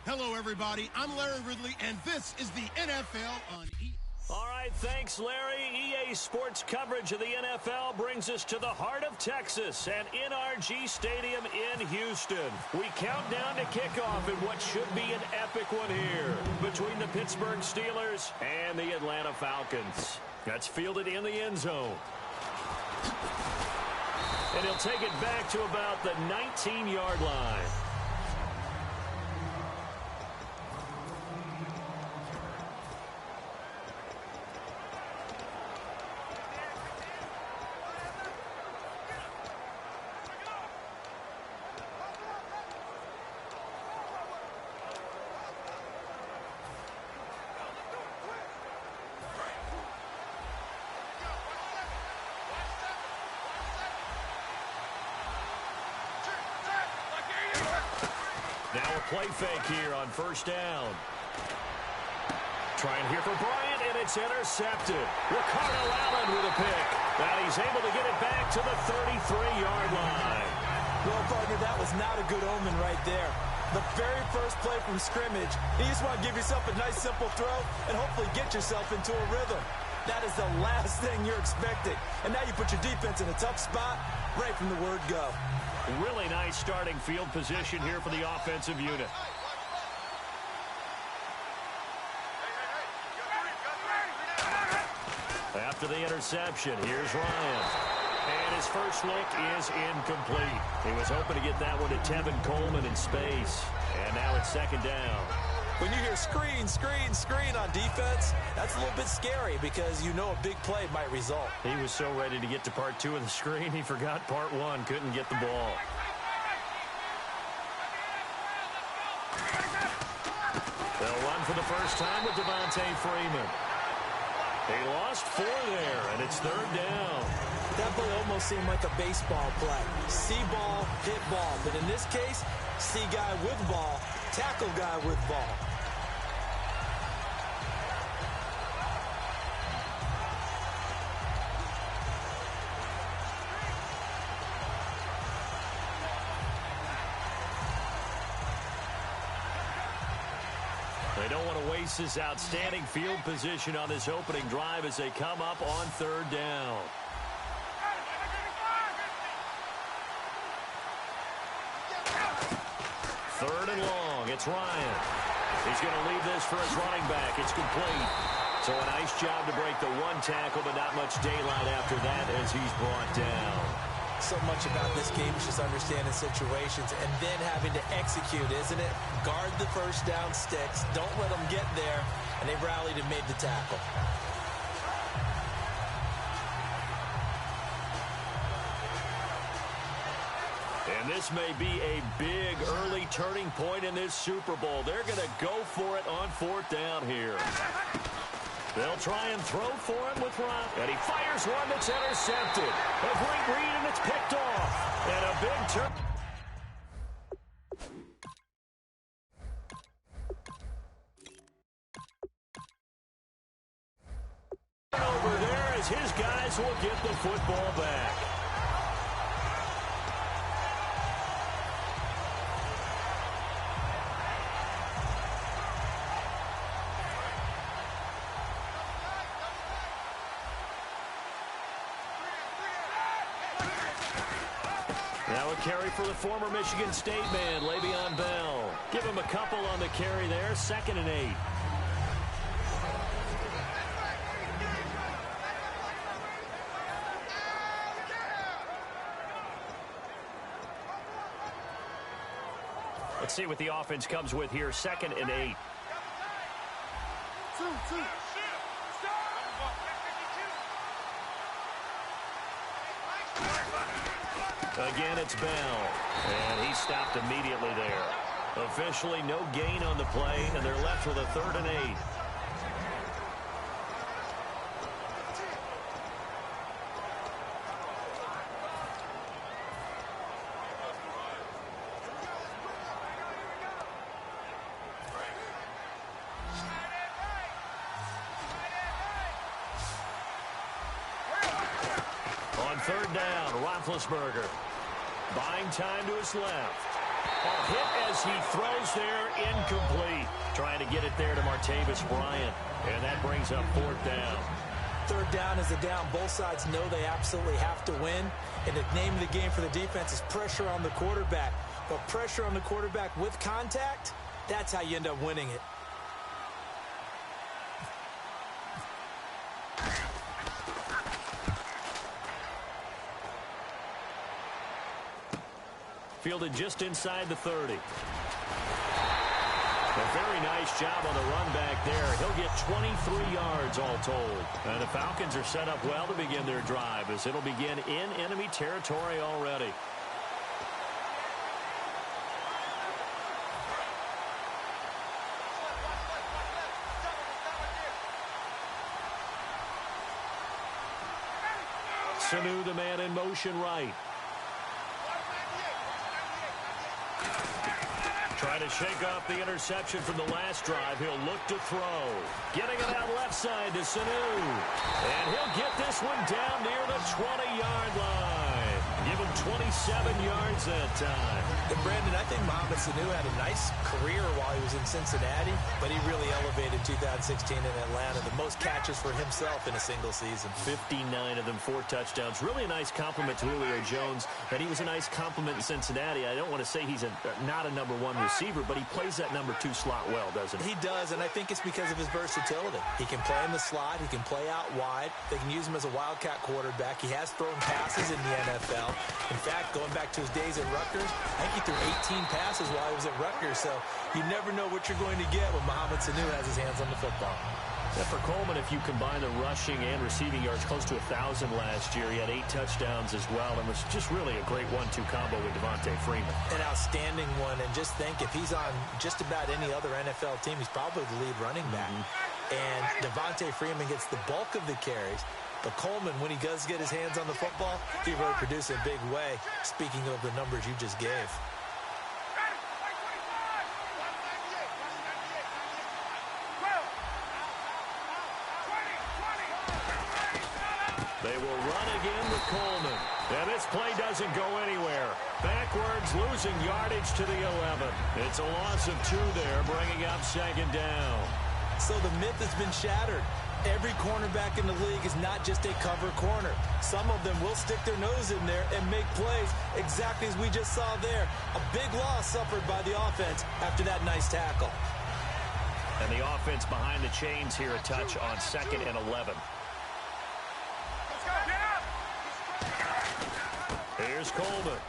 Hello, everybody. I'm Larry Ridley, and this is the NFL on E! All right, thanks, Larry. EA Sports coverage of the NFL brings us to the heart of Texas and NRG Stadium in Houston. We count down to kickoff in what should be an epic one here between the Pittsburgh Steelers and the Atlanta Falcons. That's fielded in the end zone. And he'll take it back to about the 19-yard line. Now a play fake here on first down. Trying here for Bryant, and it's intercepted. Ricardo Allen with a pick. And he's able to get it back to the 33-yard line. Well, partner, that was not a good omen right there. The very first play from scrimmage, you just want to give yourself a nice, simple throw and hopefully get yourself into a rhythm. That is the last thing you're expecting. And now you put your defense in a tough spot right from the word go. Really nice starting field position here for the offensive unit. After the interception, here's Ryan. And his first look is incomplete. He was hoping to get that one to Tevin Coleman in space. And now it's second down. When you hear screen, screen, screen on defense, that's a little bit scary because you know a big play might result. He was so ready to get to part two of the screen, he forgot part one, couldn't get the ball. They'll run for the first time with Devontae Freeman. They lost 4 there, and it's third down. That play almost seemed like a baseball play. See ball, hit ball. But in this case, see guy with ball, tackle guy with ball. They don't want to waste this outstanding field position on this opening drive as they come up on third down. Third and long. It's Ryan. He's going to leave this for his running back. It's complete. So a nice job to break the one tackle, but not much daylight after that as he's brought down. So much about this game is just understanding situations and then having to execute, isn't it? Guard the first down sticks. Don't let them get there. And they rallied and made the tackle. And this may be a big early turning point in this Super Bowl. They're going to go for it on fourth down here. They'll try and throw for him with Ryan. And he fires one that's intercepted. A great read, and it's picked off. And a big turn. Over there as his guys will get the football back. Now a carry for the former Michigan State man, Le'Veon Bell. Give him a couple on the carry there, 2nd and 8. Let's see what the offense comes with here, 2nd and 8. Again, it's Bell, and he stopped immediately there. Officially no gain on the play, and they're left with a 3rd and 8. On 3rd down, Roethlisberger. Buying time to his left. A hit as he throws there, incomplete. Trying to get it there to Martavis Bryant. And that brings up 4th down. 3rd down is a down. Both sides know they absolutely have to win. And the name of the game for the defense is pressure on the quarterback. But pressure on the quarterback with contact, that's how you end up winning it. Fielded just inside the 30. A very nice job on the run back there. He'll get 23 yards all told. And the Falcons are set up well to begin their drive as it'll begin in enemy territory already. Sanu, the man in motion right. Trying to shake off the interception from the last drive. He'll look to throw. Getting it out left side to Sanu. And he'll get this one down near the 20-yard line. Give him 27 yards that time. And Brandon, I think Mohamed Sanu had a nice career while he was in Cincinnati, but he really elevated 2016 in Atlanta. The most catches for himself in a single season. 59 of them, 4 touchdowns. Really a nice compliment to Julio Jones. That he was a nice compliment in Cincinnati. I don't want to say he's not a number 1 receiver, but he plays that number 2 slot well, doesn't he? He does, and I think it's because of his versatility. He can play in the slot. He can play out wide. They can use him as a wildcat quarterback. He has thrown passes in the NFL. In fact, going back to his days at Rutgers, I think he threw 18 passes while he was at Rutgers. So you never know what you're going to get when Mohamed Sanu has his hands on the football. Yeah, for Coleman, if you combine the rushing and receiving yards, close to 1,000 last year. He had 8 touchdowns as well, and was just really a great 1-2 combo with Devontae Freeman. An outstanding one, and just think, if he's on just about any other NFL team, he's probably the lead running back. And Devontae Freeman gets the bulk of the carries. But Coleman, when he does get his hands on the football, he really produces in a big way, speaking of the numbers you just gave. They will run again with Coleman. And this play doesn't go anywhere. Backward Pittsburgh's losing yardage to the 11. It's a loss of 2 there, bringing up second down. So the myth has been shattered. Every cornerback in the league is not just a cover corner. Some of them will stick their nose in there and make plays exactly as we just saw there. A big loss suffered by the offense after that nice tackle. And the offense behind the chains here, a touch on 2nd and 11. Here's Coleman.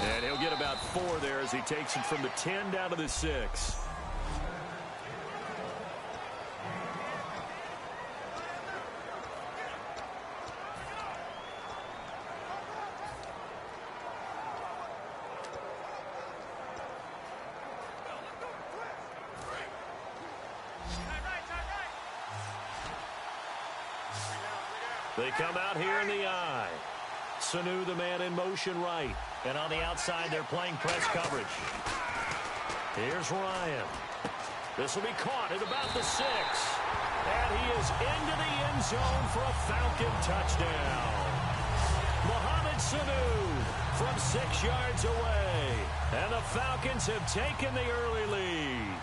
And he'll get about 4 there as he takes it from the 10 down to the 6. They come out here in the eye. Sanu, the man in motion right. And on the outside, they're playing press coverage. Here's Ryan. This will be caught at about the 6. And he is into the end zone for a Falcon touchdown. Mohamed Sanu from 6 yards away. And the Falcons have taken the early lead.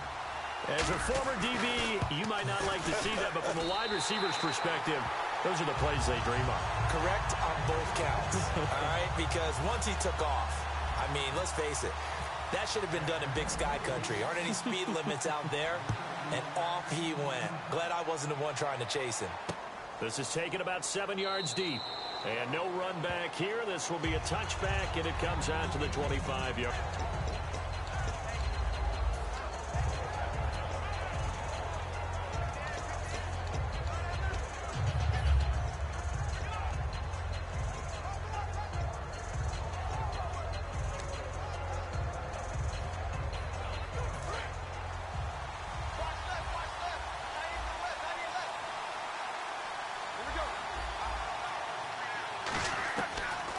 As a former DB, you might not like to see that, but from a wide receiver's perspective, those are the plays they dream of. Correct on both counts, all right? Because once he took off, I mean, let's face it, that should have been done in Big Sky country. Aren't any speed limits out there? And off he went. Glad I wasn't the one trying to chase him. This is taken about 7 yards deep. And no run back here. This will be a touchback, and it comes out to the 25-yard.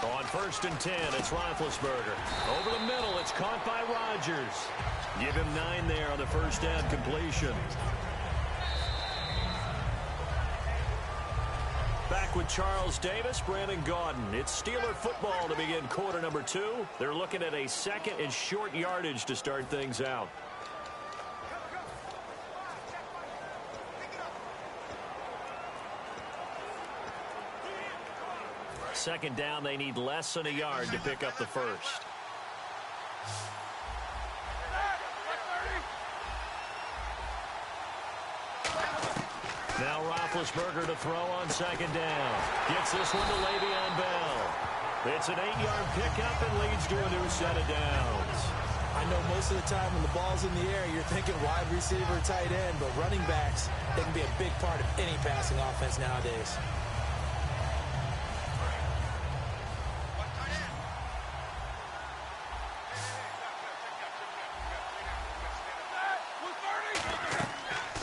On 1st and 10, it's Roethlisberger. Over the middle, it's caught by Rodgers. Give him 9 there on the first down completion. Back with Charles Davis, Brandon Gaudin. It's Steeler football to begin quarter number 2. They're looking at a 2nd and short yardage to start things out. Second down, they need less than a yard to pick up the first. Now Roethlisberger to throw on second down. Gets this one to Le'Veon Bell. It's an 8-yard pickup and leads to a new set of downs. I know most of the time when the ball's in the air, you're thinking wide receiver, tight end, but running backs, they can be a big part of any passing offense nowadays.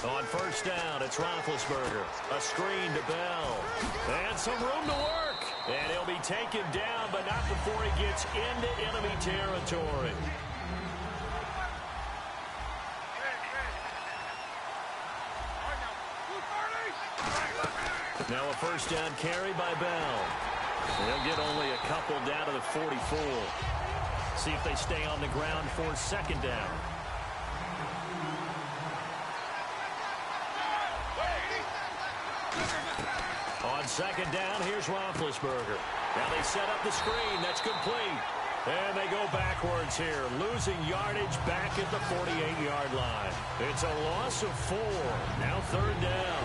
On first down, it's Roethlisberger. A screen to Bell. And some room to work. And he'll be taken down, but not before he gets into enemy territory. Now a first down carry by Bell. They'll get only a couple down to the 44. See if they stay on the ground for second down. On second down, here's Roethlisberger. Now they set up the screen. That's complete. And they go backwards here, losing yardage back at the 48-yard line. It's a loss of 4. Now third down.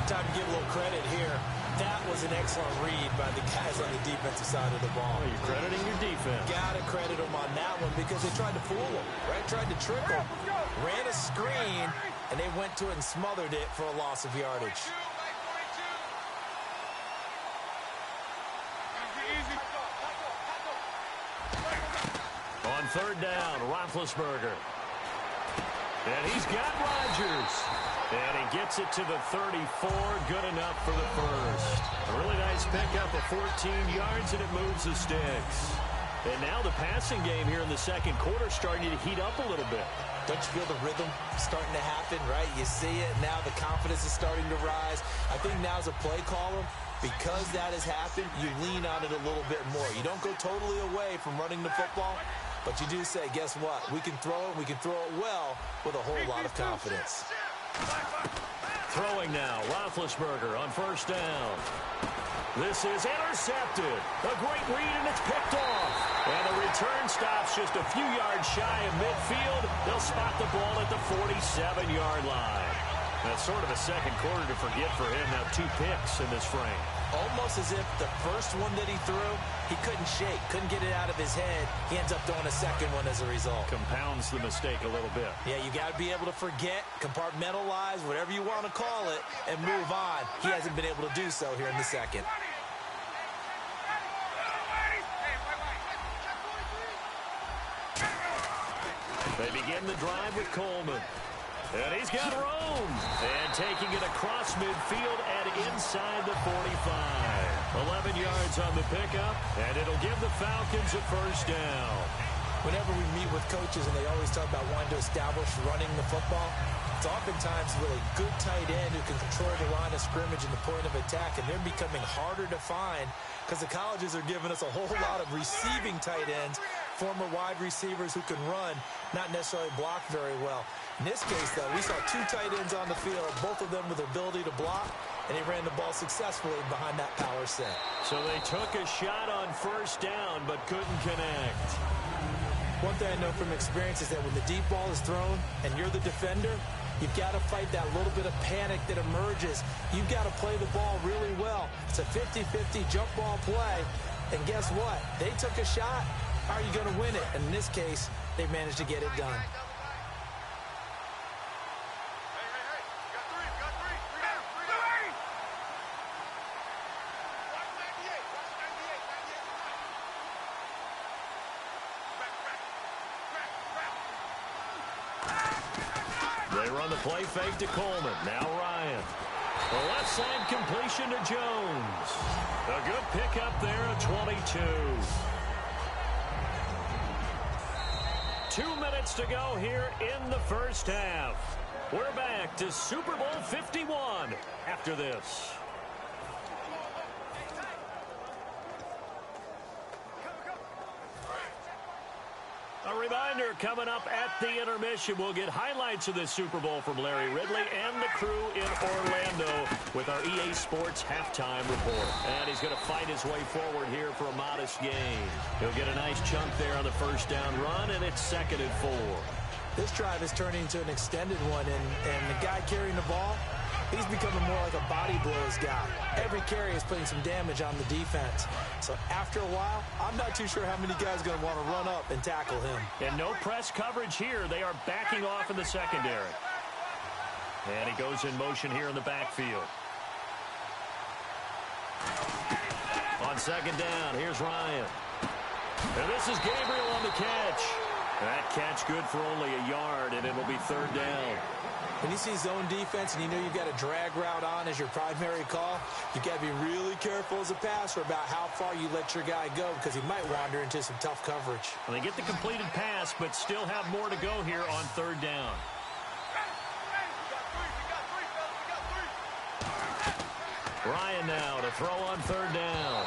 Time to give a little credit here. That was an excellent read by the guys on the defensive side of the ball. Oh, you're crediting your defense. Got to credit them on that one because they tried to fool them, right? Tried to trick them. Ran a screen, and they went to it and smothered it for a loss of yardage. On third down, Roethlisberger. And he's got Rodgers. And he gets it to the 34. Good enough for the first. A really nice pickup of 14 yards, and it moves the sticks. And now the passing game here in the second quarter starting to heat up a little bit. Don't you feel the rhythm starting to happen, right? You see it. Now the confidence is starting to rise. I think now as a play caller, because that has happened, you lean on it a little bit more. You don't go totally away from running the football, But you do say, guess what? We can throw it. We can throw it well with a whole lot of confidence. Throwing now, Roethlisberger on first down. This is intercepted. A great read, and it's picked off. And the return stops just a few yards shy of midfield. They'll spot the ball at the 47-yard line. That's sort of a second quarter to forget for him. Now 2 picks in this frame. Almost as if the first one that he threw, he couldn't shake, couldn't get it out of his head. He ends up throwing a second one as a result. Compounds the mistake a little bit. Yeah, you got to be able to forget, compartmentalize, whatever you want to call it, and move on. He hasn't been able to do so here in the second. They begin the drive with Coleman. And he's got room. And taking it across midfield and inside the 45. 11 yards on the pickup, and it'll give the Falcons a first down. Whenever we meet with coaches and they always talk about wanting to establish running the football, it's oftentimes really good tight end who can control the line of scrimmage and the point of attack, and they're becoming harder to find because the colleges are giving us a whole lot of receiving tight ends, former wide receivers who can run, not necessarily block very well. In this case, though, we saw 2 tight ends on the field, both of them with the ability to block, and he ran the ball successfully behind that power set. So they took a shot on first down but couldn't connect. One thing I know from experience is that when the deep ball is thrown and you're the defender, you've got to fight that little bit of panic that emerges. You've got to play the ball really well. It's a 50-50 jump ball play, and guess what? They took a shot. How are you going to win it? And in this case, they managed to get it done. They run the play fake to Coleman. Now Ryan. The left side completion to Jones. A good pickup there at 22. 2 minutes to go here in the first half. We're back to Super Bowl 51 after this. A reminder, coming up at the intermission, we'll get highlights of this Super Bowl from Larry Ridley and the crew in Orlando with our EA Sports halftime report. And he's going to fight his way forward here for a modest gain. He'll get a nice chunk there on the first down run, and it's 2nd and 4. This drive is turning into an extended one, and the guy carrying the ball, he's becoming more like a body blows guy. Every carry is putting some damage on the defense. So after a while, I'm not too sure how many guys are going to want to run up and tackle him. And no press coverage here. They are backing off in the secondary. And he goes in motion here in the backfield. On 2nd down, here's Ryan. And this is Gabriel on the catch. That catch good for only a yard, and it'll be 3rd down. When you see zone defense and you know you've got a drag route on as your primary call, you've got to be really careful as a passer about how far you let your guy go because he might wander into some tough coverage. Well, they get the completed pass, but still have more to go here on 3rd down. Ryan now to throw on 3rd down.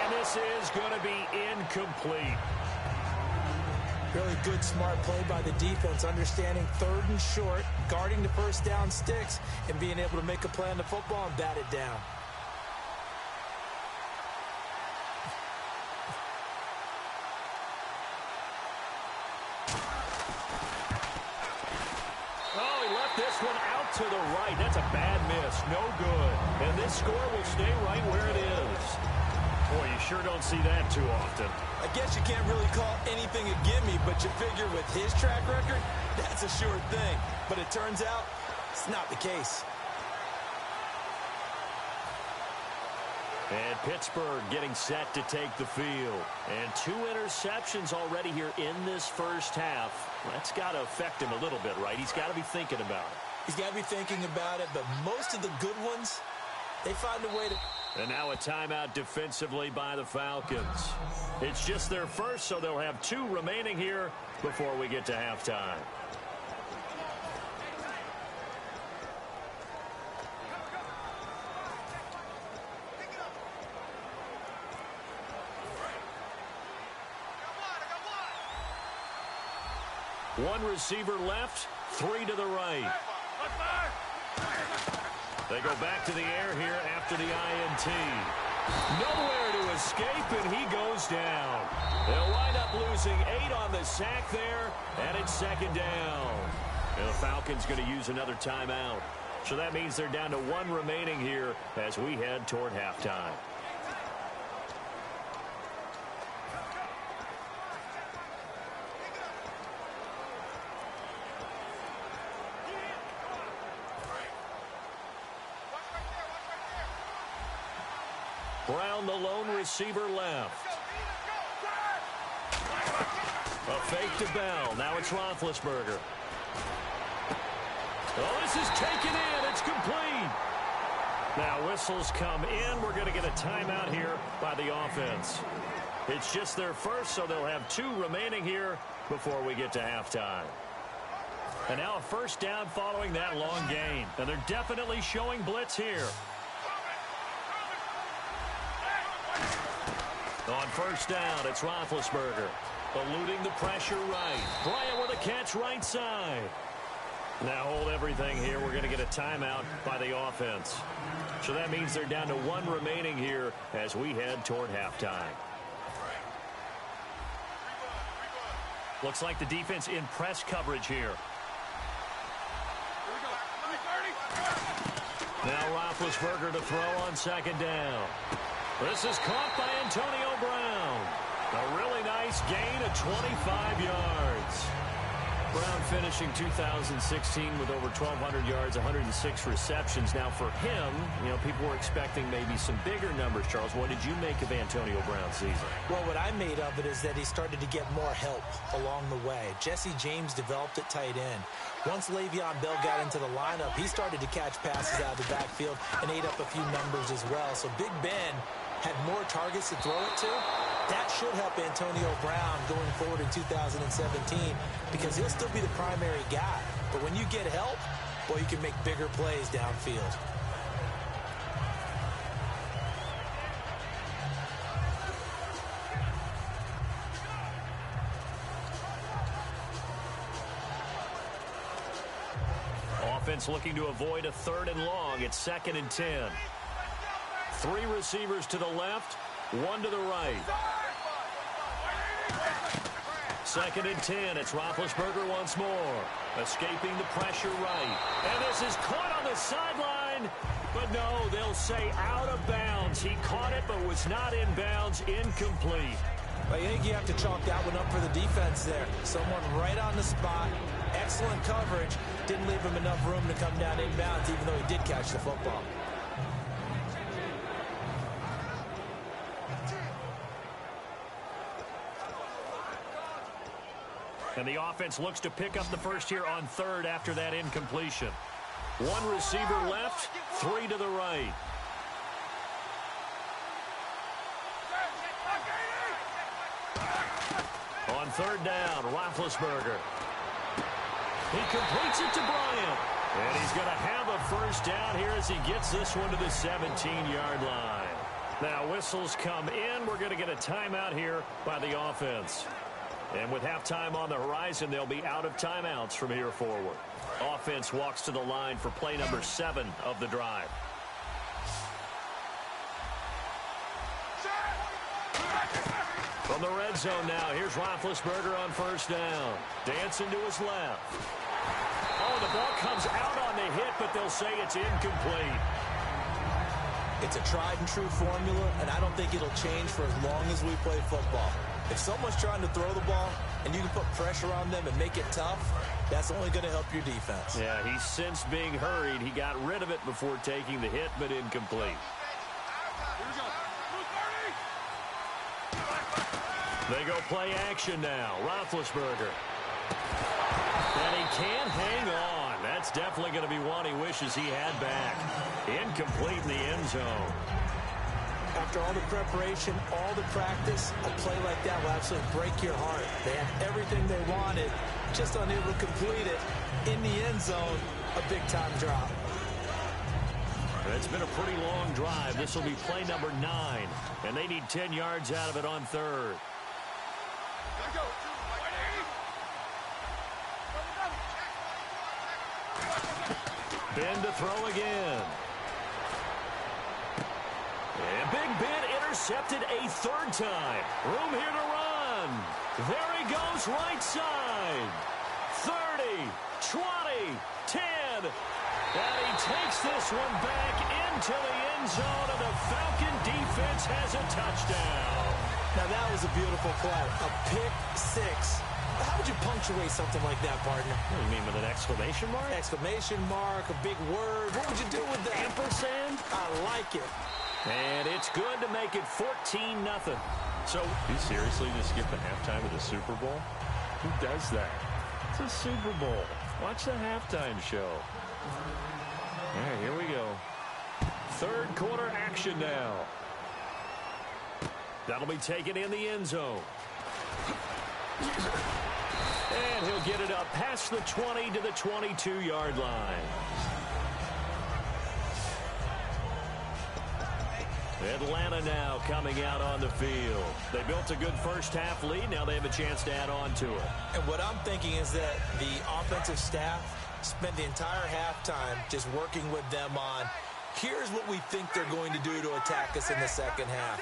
And this is going to be incomplete. Really good, smart play by the defense, understanding 3rd and short, guarding the first down sticks, and being able to make a play on the football and bat it down. Oh, he left this one out to the right. That's a bad miss. No good. And this score will stay right where it is. Boy, you sure don't see that too often. I guess you can't really call anything a gimme, but you figure with his track record, that's a sure thing. But it turns out it's not the case. And Pittsburgh getting set to take the field. And 2 interceptions already here in this first half. That's got to affect him a little bit, right? He's got to be thinking about it. He's got to be thinking about it, but most of the good ones, they find a way to... And now a timeout defensively by the Falcons. It's just their first, so they'll have 2 remaining here before we get to halftime. One receiver left, three to the right. They go back to the air here after the INT. Nowhere to escape, and he goes down. They'll wind up losing 8 on the sack there, and it's second down. And the Falcons going to use another timeout. So that means they're down to 1 remaining here as we head toward halftime. Brown, the lone receiver left. A fake to Bell. Now it's Roethlisberger. Oh, this is taken in. It's complete. Now whistles come in. We're going to get a timeout here by the offense. It's just their first, so they'll have 2 remaining here before we get to halftime. And now a first down following that long gain. And they're definitely showing blitz here. On first down, it's Roethlisberger. Eluding the pressure right. Bryant with a catch right side. Now hold everything here. We're going to get a timeout by the offense. So that means they're down to 1 remaining here as we head toward halftime. Looks like the defense in press coverage here. Now Roethlisberger to throw on second down. This is caught by Antonio Brown. A really nice gain of 25 yards. Brown finishing 2016 with over 1,200 yards, 106 receptions. Now for him, you know, people were expecting maybe some bigger numbers. Charles, what did you make of Antonio Brown's season? Well, what I made of it is that he started to get more help along the way. Jesse James developed at tight end. Once Le'Veon Bell got into the lineup, he started to catch passes out of the backfield and ate up a few numbers as well. So Big Ben had more targets to throw it to. That should help Antonio Brown going forward in 2017 because he'll still be the primary guy. But when you get help, boy, you can make bigger plays downfield. Offense looking to avoid a 3rd and long. It's 2nd and 10. 3 receivers to the left, 1 to the right. 2nd and 10. It's Roethlisberger once more. Escaping the pressure right. And this is caught on the sideline. But no, they'll say out of bounds. He caught it but was not in bounds. Incomplete. I think you have to chalk that one up for the defense there. Someone right on the spot. Excellent coverage. Didn't leave him enough room to come down inbounds even though he did catch the football. And the offense looks to pick up the first here on 3rd after that incompletion. 1 receiver left, 3 to the right. On 3rd down, Roethlisberger. He completes it to Bryant. And he's going to have a first down here as he gets this one to the 17-yard line. Now whistles come in. We're going to get a timeout here by the offense. And with halftime on the horizon, they'll be out of timeouts from here forward. Offense walks to the line for play number 7 of the drive. From the red zone now, here's Roethlisberger on first down. Dancing to his left. Oh, the ball comes out on the hit, but they'll say it's incomplete. It's a tried and true formula, and I don't think it'll change for as long as we play football. If someone's trying to throw the ball and you can put pressure on them and make it tough, that's only going to help your defense. Yeah, he's since being hurried. He got rid of it before taking the hit, but incomplete. They go play action now. Roethlisberger. And he can't hang on. That's definitely going to be one he wishes he had back. Incomplete in the end zone. After all the preparation, all the practice, a play like that will absolutely break your heart. They had everything they wanted, just unable to complete it. In the end zone, a big-time drop. It's been a pretty long drive. This will be play number 9, and they need 10 yards out of it on 3rd. Ben to throw again. And Big Ben intercepted a third time. Room here to run. There he goes, right side. 30, 20, 10. And he takes this one back into the end zone, and the Falcon defense has a touchdown. Now, that was a beautiful play. A pick six. How would you punctuate something like that, partner? What do you mean, with an exclamation mark? Exclamation mark, a big word. What would you do with that? Ampersand? I like it. And it's good to make it 14-0. So, you seriously just skip the halftime of the Super Bowl? Who does that? It's a Super Bowl. Watch the halftime show. All right, here we go. Third quarter action now. That'll be taken in the end zone. And he'll get it up past the 20 to the 22-yard line. Atlanta now coming out on the field. They built a good first-half lead. Now they have a chance to add on to it. And what I'm thinking is that the offensive staff spent the entire halftime just working with them on, here's what we think they're going to do to attack us in the second half.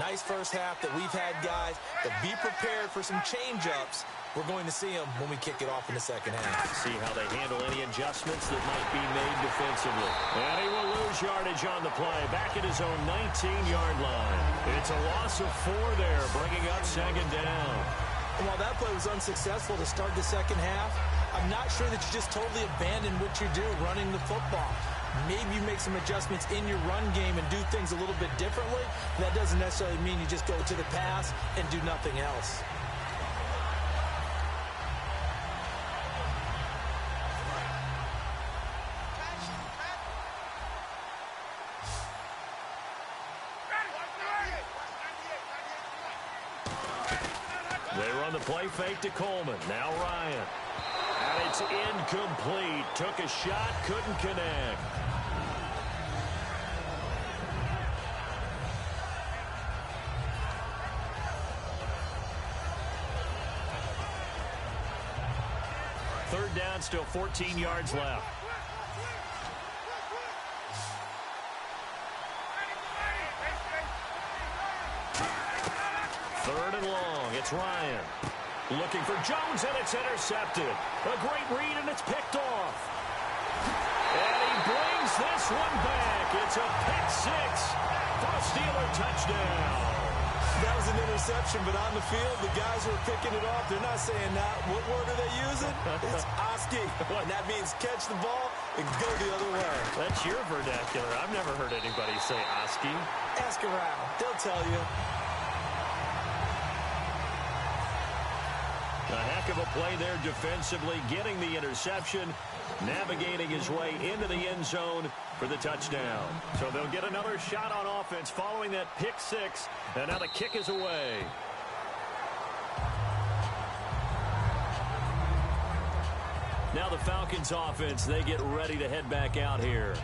Nice first half that we've had, guys, but be prepared for some change-ups. We're going to see them when we kick it off in the second half. See how they handle any adjustments that might be made defensively. And he will lose yardage on the play, back at his own 19-yard line. It's a loss of 4 there, bringing up second down. And while that play was unsuccessful to start the second half, I'm not sure that you just totally abandon what you do running the football. Maybe you make some adjustments in your run game and do things a little bit differently. That doesn't necessarily mean you just go to the pass and do nothing else. They run the play fake to Coleman. Now Ryan. And it's incomplete. Took a shot, couldn't connect. Third down, still 14 yards left. Third and long. It's Ryan. Looking for Jones, and it's intercepted. A great read, and it's picked off. And he brings this one back. It's a pick six for a Steeler touchdown. That was an interception, but on the field, the guys who are picking it off, they're not saying that. What word are they using? It's Oski. And that means catch the ball and go the other way. That's your vernacular. I've never heard anybody say Oski. Ask around. They'll tell you. A heck of a play there defensively, getting the interception, navigating his way into the end zone for the touchdown. So they'll get another shot on offense following that pick six, and now the kick is away. Now the Falcons offense, they get ready to head back out here.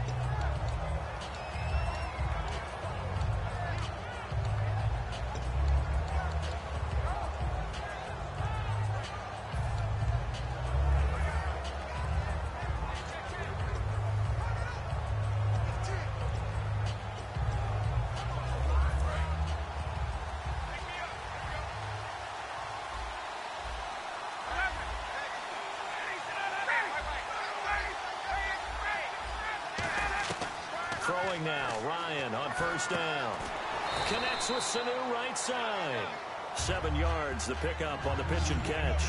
Throwing now, Ryan on first down. Connects with Sanu right side. 7 yards, the pickup on the pitch and catch.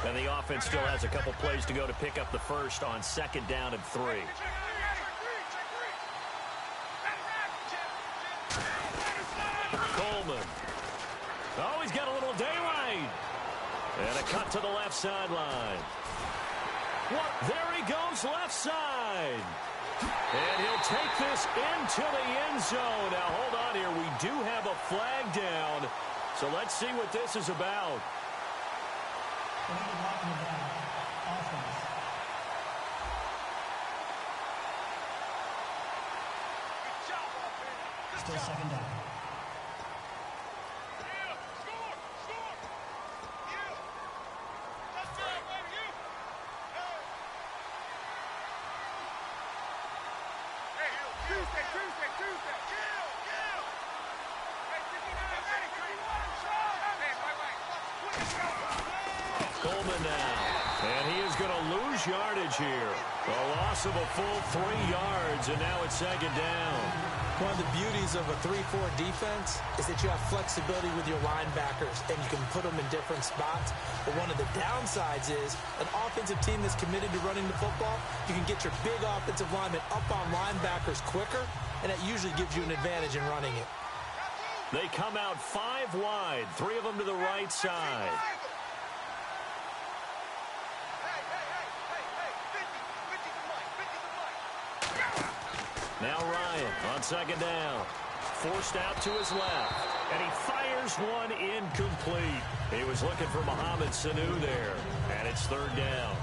And the offense still has a couple plays to go to pick up the first on second down and 3. Coleman. Oh, he's got a little daylight. And a cut to the left sideline. What? There he goes, left side. And he'll take this into the end zone. Now, hold on here. We do have a flag down. So let's see what this is about. Still second down. Coleman now, and he is going to lose yardage here. A loss of a full 3 yards, and now it's second down. One of the beauties of a 3-4 defense is that you have flexibility with your linebackers, and you can put them in different spots. But one of the downsides is an offensive team that's committed to running the football, you can get your big offensive linemen up on linebackers quicker, and that usually gives you an advantage in running it. They come out 5 wide, 3 of them to the right side. Now Ryan on second down. Forced out to his left. And he fires one incomplete. He was looking for Mohamed Sanu there. And it's third down.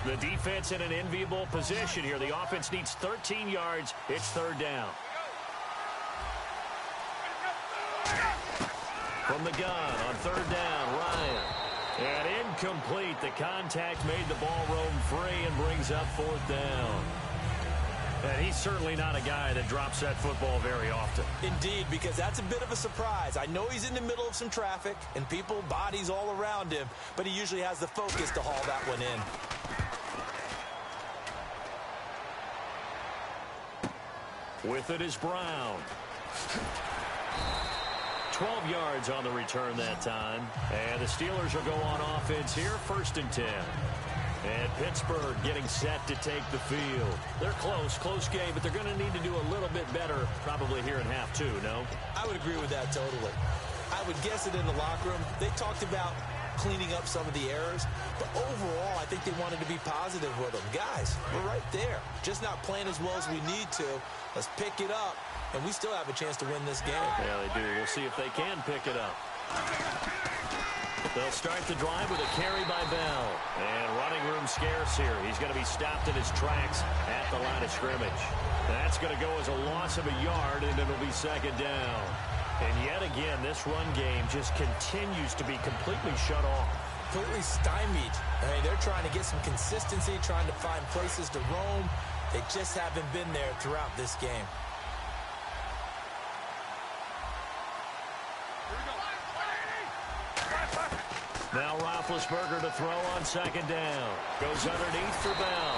The defense in an enviable position here. The offense needs 13 yards. It's third down. From the gun on third down, Ryan. And incomplete. The contact made the ball roam free and brings up fourth down. And he's certainly not a guy that drops that football very often. Indeed, because that's a bit of a surprise. I know he's in the middle of some traffic and people, bodies all around him, but he usually has the focus to haul that one in. With it is Brown. 12 yards on the return that time. And the Steelers will go on offense here, 1st and 10. And Pittsburgh getting set to take the field. They're close game, but they're going to need to do a little bit better probably here in half 2, no? I would agree with that totally. I would guess it in the locker room. They talked about cleaning up some of the errors, but overall, I think they wanted to be positive with them. Guys, we're right there. Just not playing as well as we need to. Let's pick it up, and we still have a chance to win this game. Yeah, they do. We'll see if they can pick it up. They'll start the drive with a carry by Bell. And running room scarce here. He's going to be stopped in his tracks at the line of scrimmage. That's going to go as a loss of a yard, and it'll be second down. And yet again, this run game just continues to be completely shut off. Completely stymied. I mean, they're trying to get some consistency, trying to find places to roam. They just haven't been there throughout this game. Now Roethlisberger to throw on second down. Goes underneath for Bell.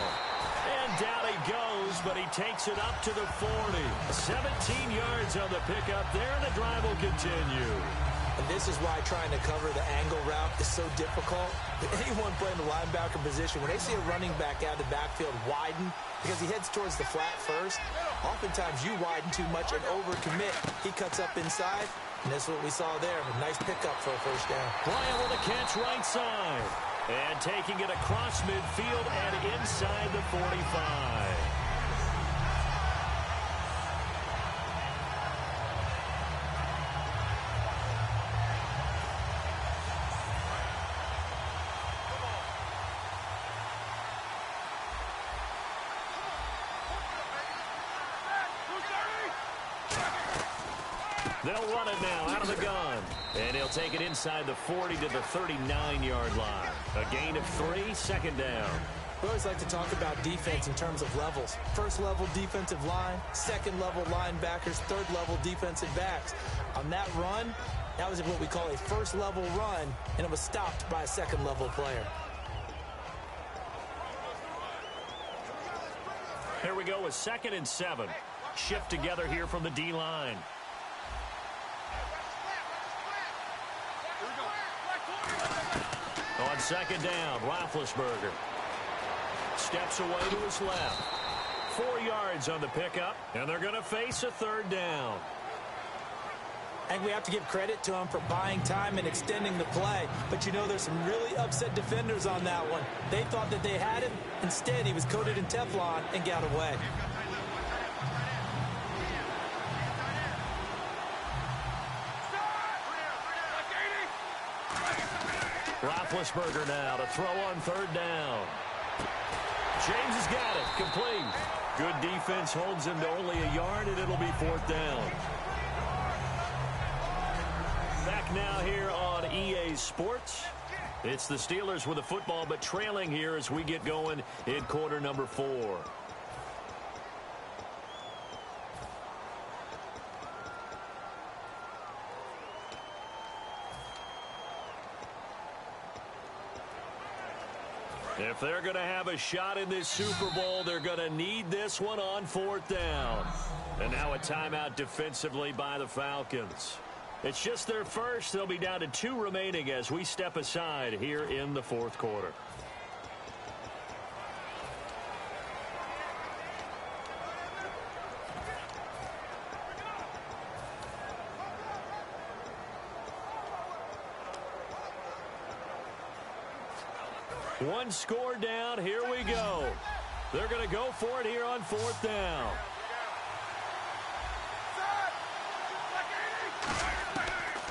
And down he goes, but he takes it up to the 40. 17 yards on the pickup there, and the drive will continue. And this is why trying to cover the angle route is so difficult. Anyone playing the linebacker position, when they see a running back out of the backfield widen, because he heads towards the flat first, oftentimes you widen too much and overcommit. He cuts up inside, and that's what we saw there. A nice pickup for a first down. Bryant with a catch right side. And taking it across midfield and inside the 45. They'll run it now out of the gun. And he'll take it inside the 40 to the 39-yard line. A gain of 3, second down. We always like to talk about defense in terms of levels. First level defensive line, second level linebackers, third level defensive backs. On that run, that was what we call a first level run, and it was stopped by a second level player. Here we go with 2nd and 7. Shift together here from the D-line. On second down, Roethlisberger steps away to his left. 4 yards on the pickup, and they're going to face a third down. And we have to give credit to him for buying time and extending the play. But you know, there's some really upset defenders on that one. They thought that they had him. Instead, he was coated in Teflon and got away. Roethlisberger now to throw on third down. James has got it. Complete. Good defense holds him to only a yard, and it'll be fourth down. Back now here on EA Sports. It's the Steelers with the football, but trailing here as we get going in quarter number 4. If they're going to have a shot in this Super Bowl, they're going to need this one on fourth down. And now a timeout defensively by the Falcons. It's just their first. They'll be down to 2 remaining as we step aside here in the fourth quarter. One score down. Here we go. They're going to go for it here on fourth down.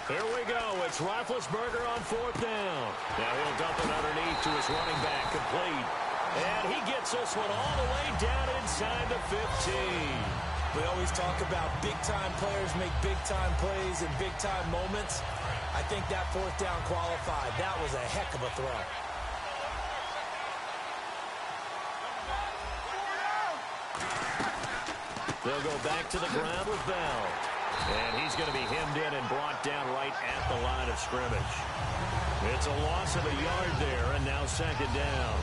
Here we go. It's Roethlisberger on fourth down. Now he'll dump it underneath to his running back. Complete. And he gets this one all the way down inside the 15. We always talk about big-time players make big-time plays in big-time moments. I think that fourth down qualified. That was a heck of a throw. They'll go back to the ground with Bell. And he's going to be hemmed in and brought down right at the line of scrimmage. It's a loss of a yard there, and now second down.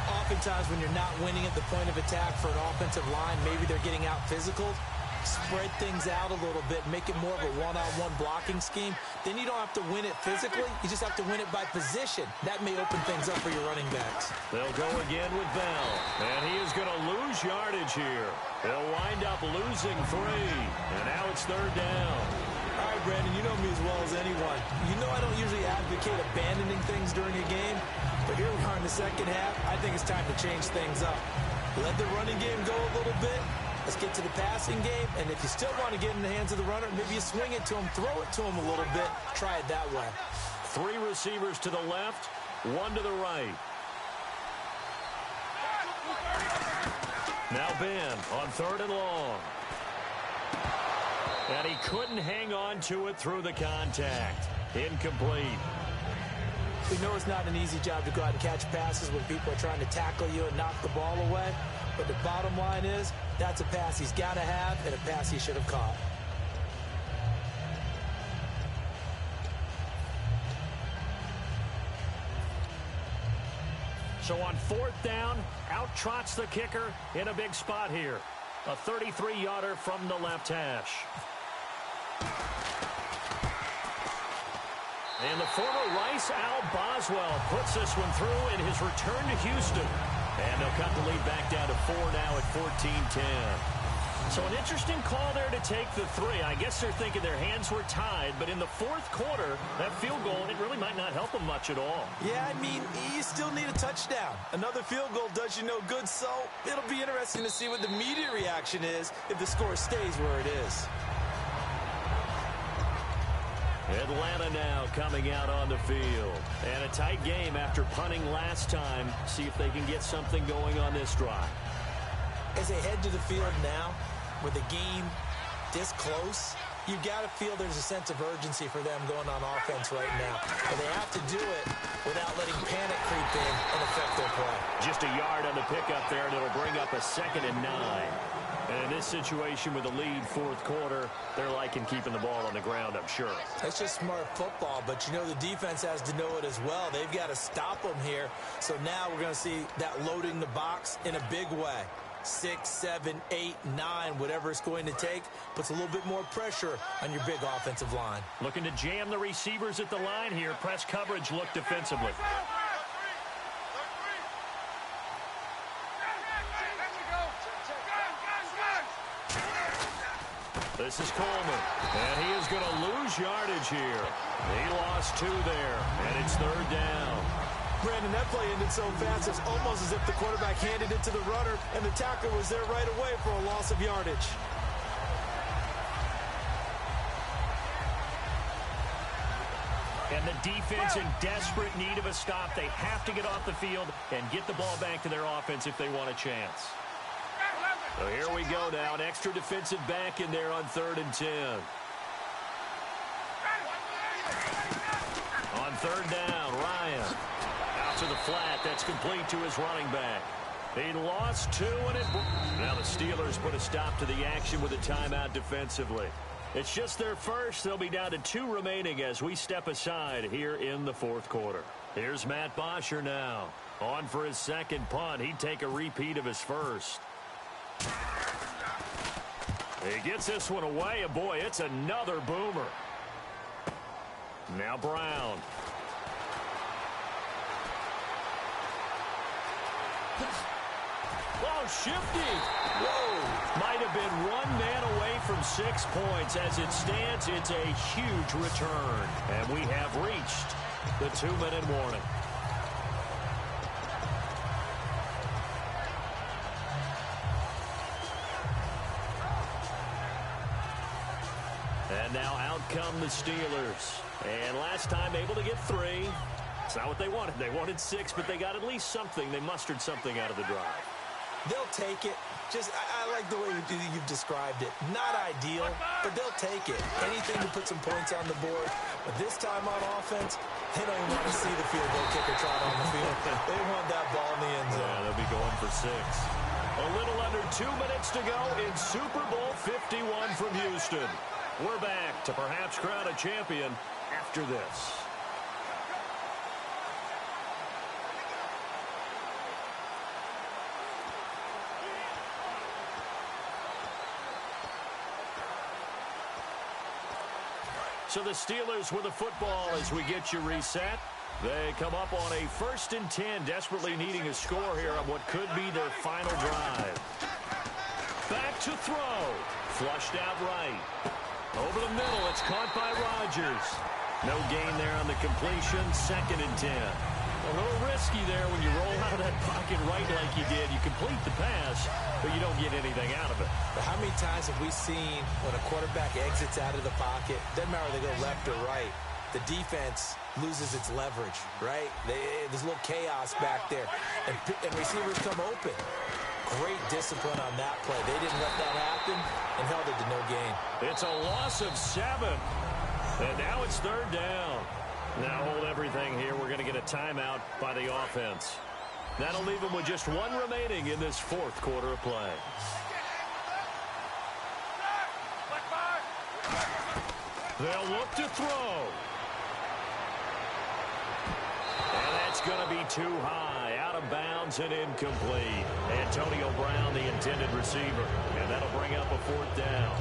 Oftentimes when you're not winning at the point of attack for an offensive line, maybe they're getting out physical. Spread things out a little bit, make it more of a one-on-one blocking scheme. Then you don't have to win it physically. You just have to win it by position. That may open things up for your running backs. They'll go again with Bell. And he is going to lose yardage here. They'll wind up losing 3. And now it's third down. All right, Brandon, you know me as well as anyone. You know I don't usually advocate abandoning things during a game. But here we are in the second half. I think it's time to change things up. Let the running game go a little bit. Let's get to the passing game, and if you still want to get in the hands of the runner, maybe you swing it to him, throw it to him a little bit, try it that way. 3 receivers to the left, 1 to the right. Now Ben on third and long. And he couldn't hang on to it through the contact. Incomplete. We know it's not an easy job to go out and catch passes when people are trying to tackle you and knock the ball away. But the bottom line is, that's a pass he's got to have and a pass he should have caught. So on fourth down, out trots the kicker in a big spot here. A 33-yarder from the left hash. And the former Rice Al Boswell puts this one through in his return to Houston. And they'll cut the lead back down to 4 now at 14-10. So an interesting call there to take the 3. I guess they're thinking their hands were tied, but in the fourth quarter, that field goal, it really might not help them much at all. Yeah, I mean, you still need a touchdown. Another field goal does you no good, so it'll be interesting to see what the media reaction is if the score stays where it is. Atlanta now coming out on the field. And a tight game after punting last time. See if they can get something going on this drive. As they head to the field now, with the game this close, you've got to feel there's a sense of urgency for them going on offense right now. But they have to do it without letting panic creep in and affect their play. Just a yard on the pickup there, and it'll bring up a 2nd and 9. And in this situation with the lead fourth quarter, they're liking keeping the ball on the ground, I'm sure. That's just smart football, but you know the defense has to know it as well. They've got to stop them here. So now we're going to see that loading the box in a big way. 6, 7, 8, 9, whatever it's going to take, puts a little bit more pressure on your big offensive line. Looking to jam the receivers at the line here. Press coverage look defensively. This is Coleman, and he is going to lose yardage here. He lost 2 there, and it's third down. Brandon, that play ended so fast, it's almost as if the quarterback handed it to the runner, and the tackler was there right away for a loss of yardage. And the defense in desperate need of a stop. They have to get off the field and get the ball back to their offense if they want a chance. So here we go now. An extra defensive back in there on 3rd and 10. On 3rd down, Ryan. Out to the flat. That's complete to his running back. He lost 2, and now the Steelers put a stop to the action with a timeout defensively. It's just their first. They'll be down to 2 remaining as we step aside here in the 4th quarter. Here's Matt Bosher now. On for his second punt. He'd take a repeat of his first. He gets this one away, and boy, it's another boomer. Now Brown. Oh, shifty. Whoa. Might have been 1 man away from 6 points. As it stands, it's a huge return. And we have reached the 2-minute warning. And now out come the Steelers. And last time able to get 3. It's not what they wanted. They wanted 6, but they got at least something. They mustered something out of the drive. They'll take it. I like the way you've described it. Not ideal, but they'll take it. Anything to put some points on the board. But this time on offense, they don't even want to see the field goal kicker trot on the field. They want that ball in the end zone. Yeah, they'll be going for 6. A little under 2 minutes to go in Super Bowl 51 from Houston. We're back to perhaps crown a champion after this. So the Steelers with the football as we get you reset. They come up on a 1st and 10, desperately needing a score here on what could be their final drive. Back to throw. Flushed out right. Over the middle, it's caught by Rodgers. No gain there on the completion, 2nd and 10. A little risky there when you roll out of that pocket right like you did. You complete the pass, but you don't get anything out of it. But how many times have we seen when a quarterback exits out of the pocket, doesn't matter whether they go left or right, the defense loses its leverage, right? There's a little chaos back there, and receivers come open. Great discipline on that play. They didn't let that happen and held it to no gain. It's a loss of 7, and now it's 3rd down. Now hold everything here. We're going to get a timeout by the offense. That'll leave them with just 1 remaining in this 4th quarter of play. They'll look to throw. And that's going to be too high. Out of bounds and incomplete. Antonio Brown, the intended receiver. And that'll bring up a 4th down.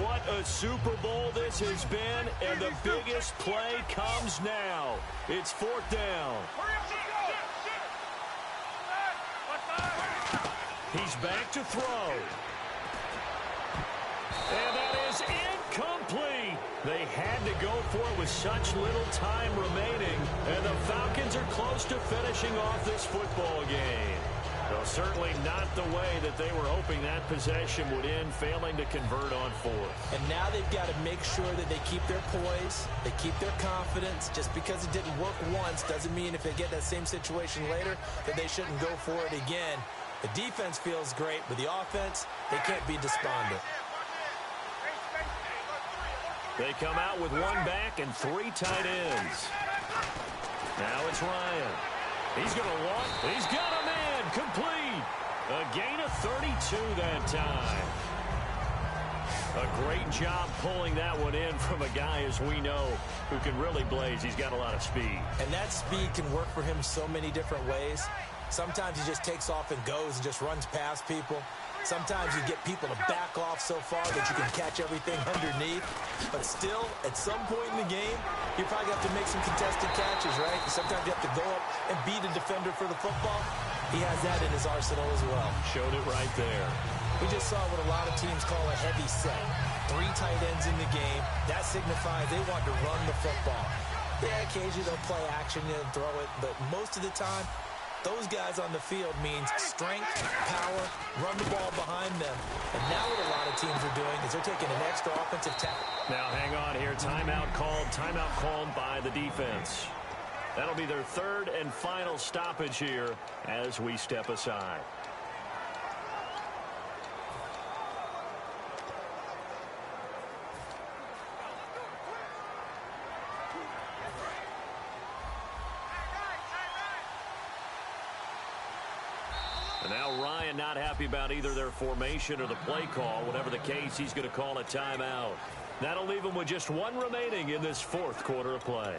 What a Super Bowl this has been, and the biggest play comes now. It's 4th down. He's back to throw. And that is incomplete. They had to go for it with such little time remaining, and the Falcons are close to finishing off this football game. Well, certainly not the way that they were hoping that possession would end, failing to convert on 4th. And now they've got to make sure that they keep their poise, they keep their confidence. Just because it didn't work once doesn't mean if they get that same situation later that they shouldn't go for it again. The defense feels great, but the offense, they can't be despondent. They come out with 1 back and 3 tight ends. Now it's Ryan. He's going to walk. He's got a man. Complete. A gain of 32 that time. A great job pulling that one in from a guy, as we know, who can really blaze. He's got a lot of speed. And that speed can work for him so many different ways. Sometimes he just takes off and goes and just runs past people. Sometimes you get people to back off so far that you can catch everything underneath. But still, at some point in the game, you probably have to make some contested catches, right? Sometimes you have to go up and beat a defender for the football. He has that in his arsenal as well. Showed it right there. We just saw what a lot of teams call a heavy set. 3 tight ends in the game. That signifies they want to run the football. Yeah, occasionally they'll play action and throw it, but most of the time, those guys on the field means strength, power, run the ball behind them. And now what a lot of teams are doing is they're taking an extra offensive tackle. Now hang on here. Timeout called by the defense. That'll be their third and final stoppage here as we step aside. And now Ryan not happy about either their formation or the play call. Whatever the case, he's going to call a timeout. That'll leave him with just one remaining in this fourth quarter of play.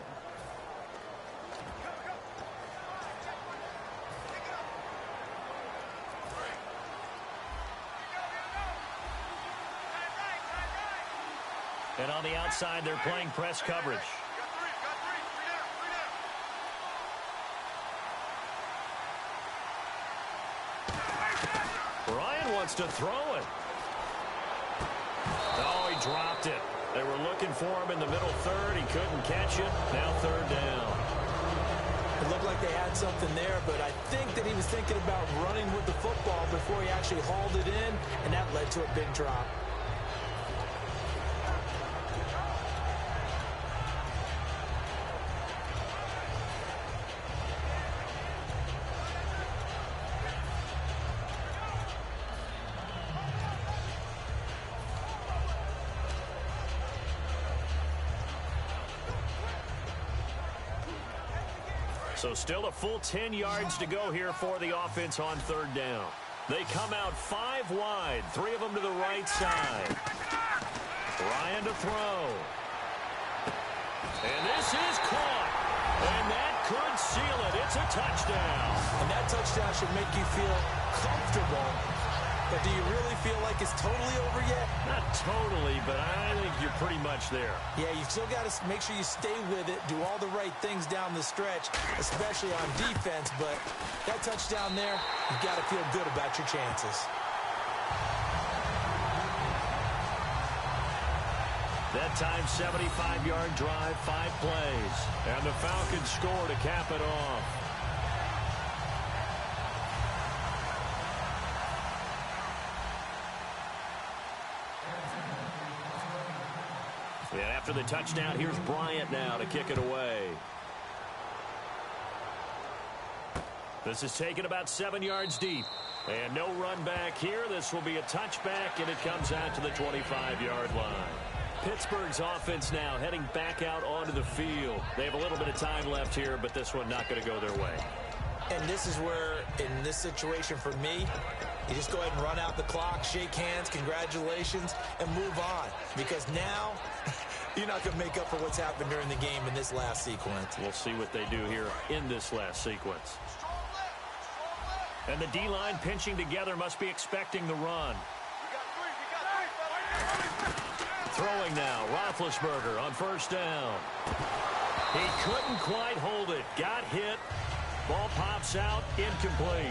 And on the outside, they're playing press coverage. Ryan wants to throw it. Oh, he dropped it. They were looking for him in the middle third. He couldn't catch it. Now third down. It looked like they had something there, but I think that he was thinking about running with the football before he actually hauled it in, and that led to a big drop. So still a full 10 yards to go here for the offense on third down. They come out 5 wide, 3 of them to the right side. Ryan to throw. And this is caught. And that could seal it. It's a touchdown. And that touchdown should make you feel comfortable. But do you really feel like it's totally over yet? Not totally, but I think you're pretty much there. Yeah, you still got to make sure you stay with it, do all the right things down the stretch, especially on defense. But that touchdown there, you've got to feel good about your chances. That time, 75-yard drive, 5 plays. And the Falcons score to cap it off. And after the touchdown, here's Bryant now to kick it away. This is taken about 7 yards deep. And no run back here. This will be a touchback, and it comes out to the 25-yard line. Pittsburgh's offense now heading back out onto the field. They have a little bit of time left here, but this one not going to go their way. And this is where, in this situation for me, you just go ahead and run out the clock, shake hands, congratulations, and move on. Because now, you're not going to make up for what's happened during the game in this last sequence. We'll see what they do here in this last sequence. And the D-line pinching together must be expecting the run. Throwing now, Roethlisberger on first down. He couldn't quite hold it. Got hit. Ball pops out, incomplete.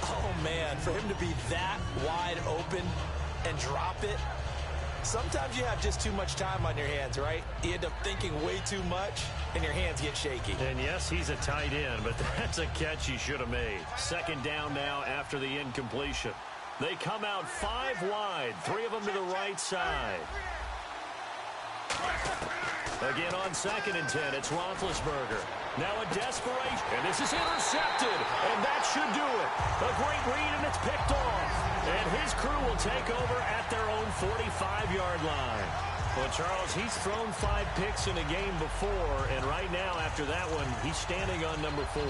Oh, man, for him to be that wide open and drop it, sometimes you have just too much time on your hands, right? You end up thinking way too much, and your hands get shaky. And yes, he's a tight end, but that's a catch he should have made. Second down now after the incompletion. They come out 5 wide, 3 of them to the right side. Again on 2nd and 10, it's Roethlisberger. Now a desperation, and this is intercepted, and that should do it. A great read, and it's picked off. And his crew will take over at their own 45-yard line. Well, Charles, he's thrown 5 picks in a game before, and right now, after that one, he's standing on number 4.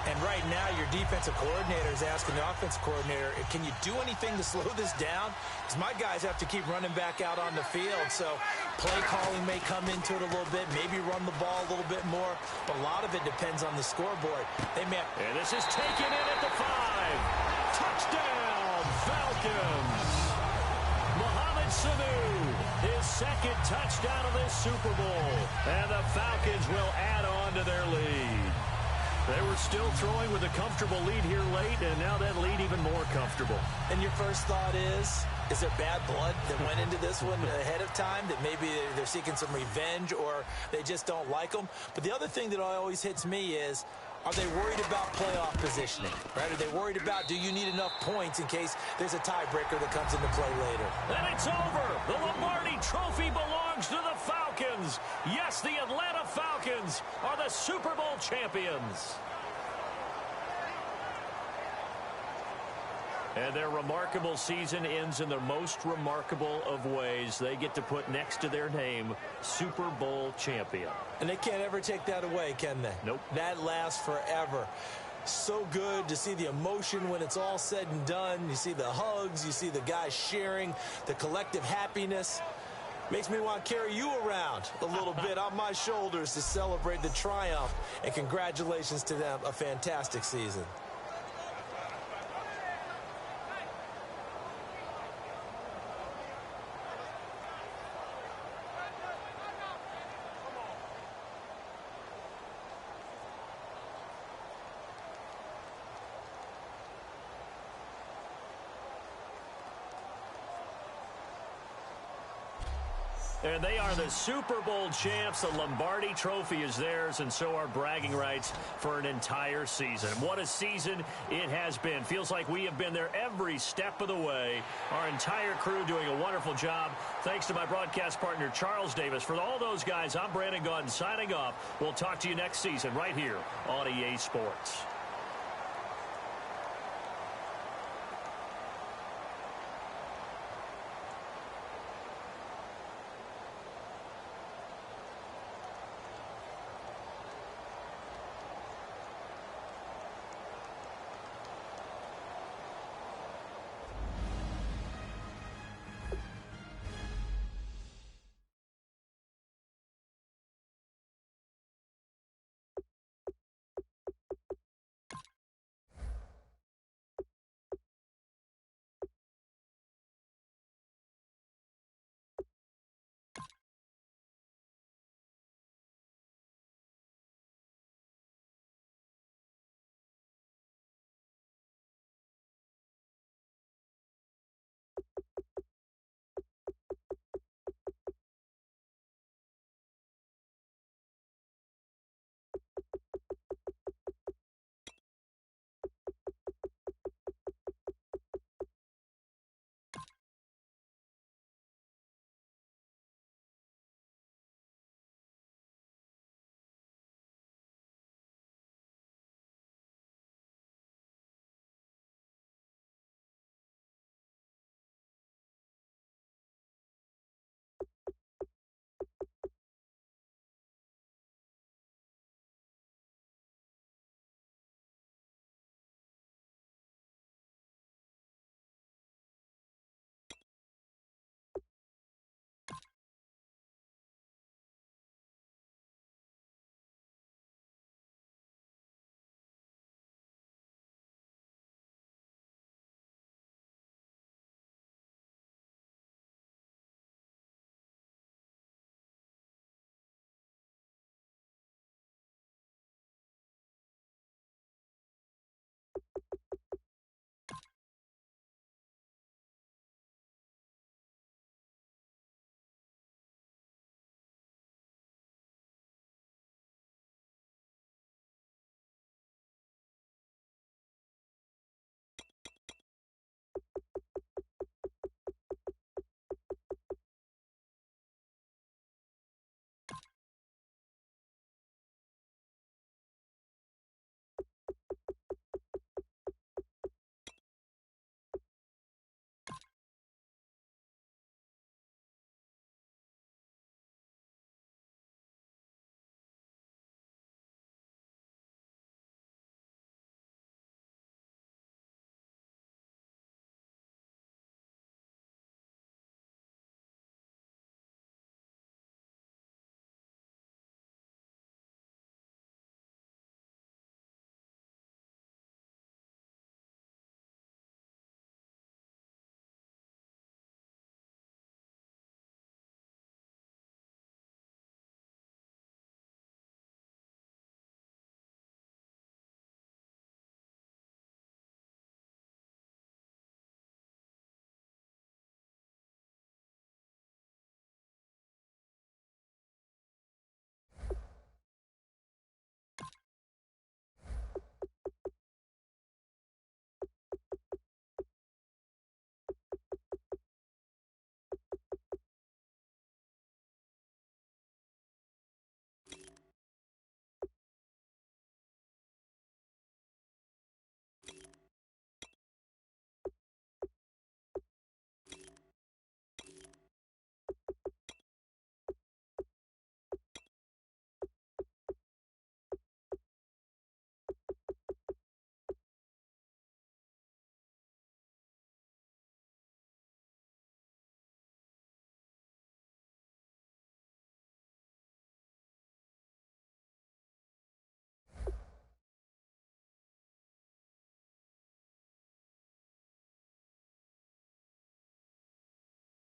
And right now, your defensive coordinator is asking the offensive coordinator, can you do anything to slow this down? Because my guys have to keep running back out on the field. So play calling may come into it a little bit, maybe run the ball a little bit more. But a lot of it depends on the scoreboard. They may have... And this is taken in at the 5. Touchdown, Falcons. Mohamed Sanu, his second touchdown of this Super Bowl. And the Falcons will add on to their lead. They were still throwing with a comfortable lead here late, and now that lead even more comfortable. And your first thought is there bad blood that went into this one ahead of time, that maybe they're seeking some revenge or they just don't like them? But the other thing that always hits me is, are they worried about playoff positioning? Right? Are they worried about, do you need enough points in case there's a tiebreaker that comes into play later? And it's over. The Lombardi Trophy belongs to the Falcons. Yes, the Atlanta Falcons are the Super Bowl champions. And their remarkable season ends in the most remarkable of ways. They get to put next to their name, Super Bowl champion. And they can't ever take that away, can they? Nope. That lasts forever. So good to see the emotion when it's all said and done. You see the hugs, you see the guys sharing, the collective happiness. Makes me want to carry you around a little bit on my shoulders to celebrate the triumph. And congratulations to them, a fantastic season. And they are the Super Bowl champs. The Lombardi Trophy is theirs, and so are bragging rights for an entire season. What a season it has been. Feels like we have been there every step of the way. Our entire crew doing a wonderful job. Thanks to my broadcast partner, Charles Davis. For all those guys, I'm Brandon Gaudin signing off. We'll talk to you next season right here on EA Sports.